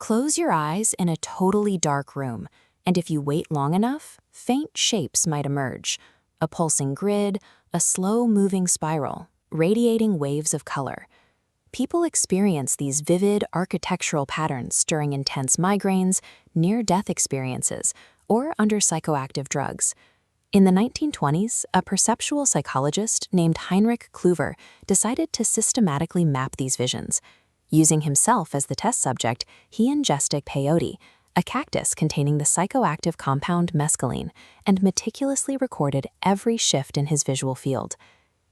Close your eyes in a totally dark room, and if you wait long enough, faint shapes might emerge. A pulsing grid, a slow-moving spiral, radiating waves of color. People experience these vivid architectural patterns during intense migraines, near-death experiences, or under psychoactive drugs. In the 1920s, a perceptual psychologist named Heinrich Klüver decided to systematically map these visions. Using himself as the test subject, he ingested peyote, a cactus containing the psychoactive compound mescaline, and meticulously recorded every shift in his visual field.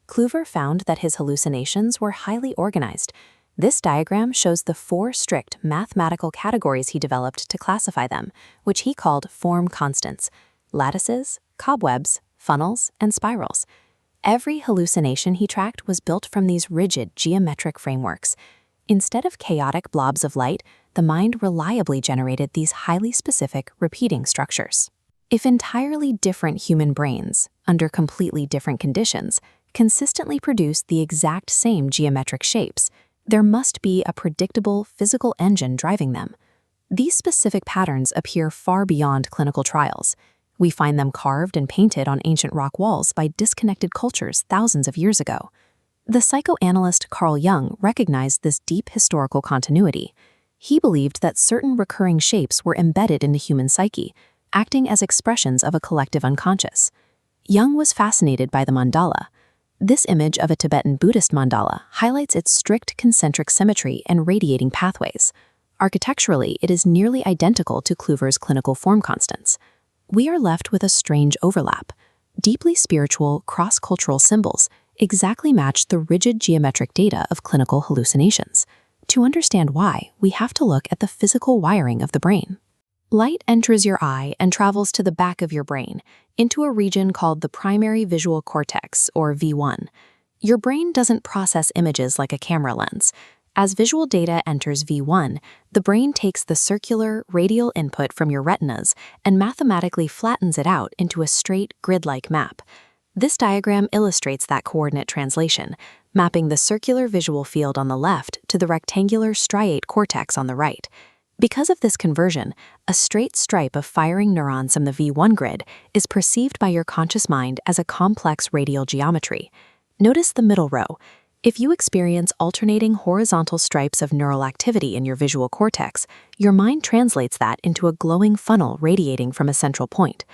Klüver found that his hallucinations were highly organized. This diagram shows the 4 strict mathematical categories he developed to classify them, which he called form constants: lattices, cobwebs, funnels, and spirals. Every hallucination he tracked was built from these rigid geometric frameworks. Instead of chaotic blobs of light, the mind reliably generated these highly specific, repeating structures. If entirely different human brains, under completely different conditions, consistently produce the exact same geometric shapes, there must be a predictable physical engine driving them. These specific patterns appear far beyond clinical trials. We find them carved and painted on ancient rock walls by disconnected cultures thousands of years ago. The psychoanalyst Carl Jung recognized this deep historical continuity. He believed that certain recurring shapes were embedded in the human psyche, acting as expressions of a collective unconscious. Jung was fascinated by the mandala. This image of a Tibetan Buddhist mandala highlights its strict concentric symmetry and radiating pathways. Architecturally, it is nearly identical to Klüver's clinical form constants. We are left with a strange overlap. Deeply spiritual, cross-cultural symbols exactly match the rigid geometric data of clinical hallucinations. To understand why, we have to look at the physical wiring of the brain. Light enters your eye and travels to the back of your brain, into a region called the primary visual cortex, or V1. Your brain doesn't process images like a camera lens. As visual data enters V1, the brain takes the circular, radial input from your retinas and mathematically flattens it out into a straight, grid-like map. This diagram illustrates that coordinate translation, mapping the circular visual field on the left to the rectangular striate cortex on the right. Because of this conversion, a straight stripe of firing neurons from the V1 grid is perceived by your conscious mind as a complex radial geometry. Notice the middle row. If you experience alternating horizontal stripes of neural activity in your visual cortex, your mind translates that into a glowing funnel radiating from a central point.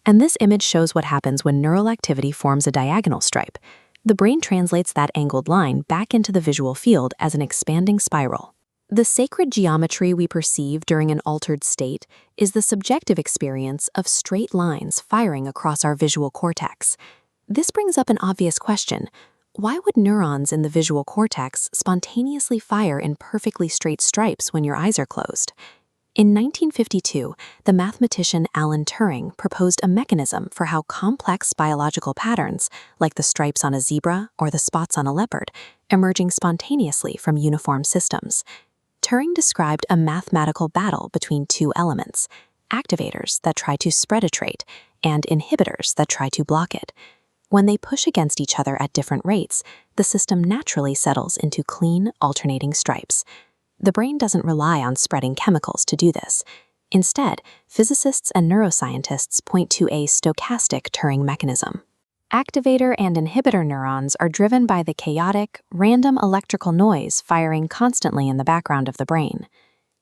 And this image shows what happens when neural activity forms a diagonal stripe. The brain translates that angled line back into the visual field as an expanding spiral. The sacred geometry we perceive during an altered state is the subjective experience of straight lines firing across our visual cortex. This brings up an obvious question. Why would neurons in the visual cortex spontaneously fire in perfectly straight stripes when your eyes are closed? In 1952, the mathematician Alan Turing proposed a mechanism for how complex biological patterns, like the stripes on a zebra or the spots on a leopard, emerging spontaneously from uniform systems. Turing described a mathematical battle between 2 elements: activators that try to spread a trait and inhibitors that try to block it. When they push against each other at different rates, the system naturally settles into clean, alternating stripes. The brain doesn't rely on spreading chemicals to do this. Instead, physicists and neuroscientists point to a stochastic Turing mechanism. Activator and inhibitor neurons are driven by the chaotic, random electrical noise firing constantly in the background of the brain.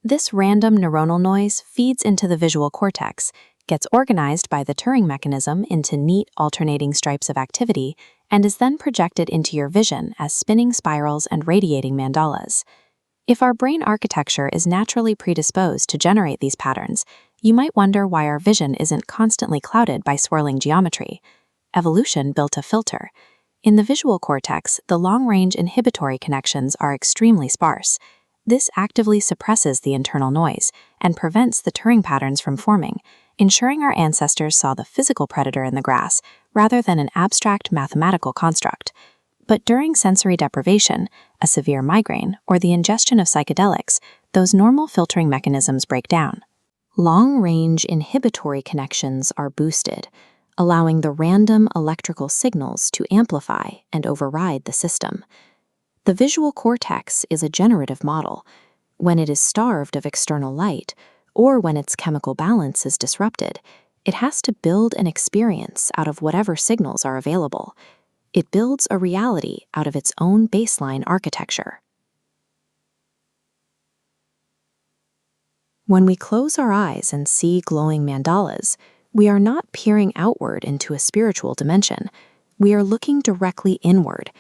This random neuronal noise feeds into the visual cortex, gets organized by the Turing mechanism into neat alternating stripes of activity, and is then projected into your vision as spinning spirals and radiating mandalas. If our brain architecture is naturally predisposed to generate these patterns, you might wonder why our vision isn't constantly clouded by swirling geometry. Evolution built a filter. In the visual cortex, the long-range inhibitory connections are extremely sparse. This actively suppresses the internal noise and prevents the Turing patterns from forming, ensuring our ancestors saw the physical predator in the grass rather than an abstract mathematical construct. But during sensory deprivation, a severe migraine, or the ingestion of psychedelics, those normal filtering mechanisms break down. Long-range inhibitory connections are boosted, allowing the random electrical signals to amplify and override the system. The visual cortex is a generative model. When it is starved of external light, or when its chemical balance is disrupted, it has to build an experience out of whatever signals are available. It builds a reality out of its own baseline architecture. When we close our eyes and see glowing mandalas, we are not peering outward into a spiritual dimension. We are looking directly inward,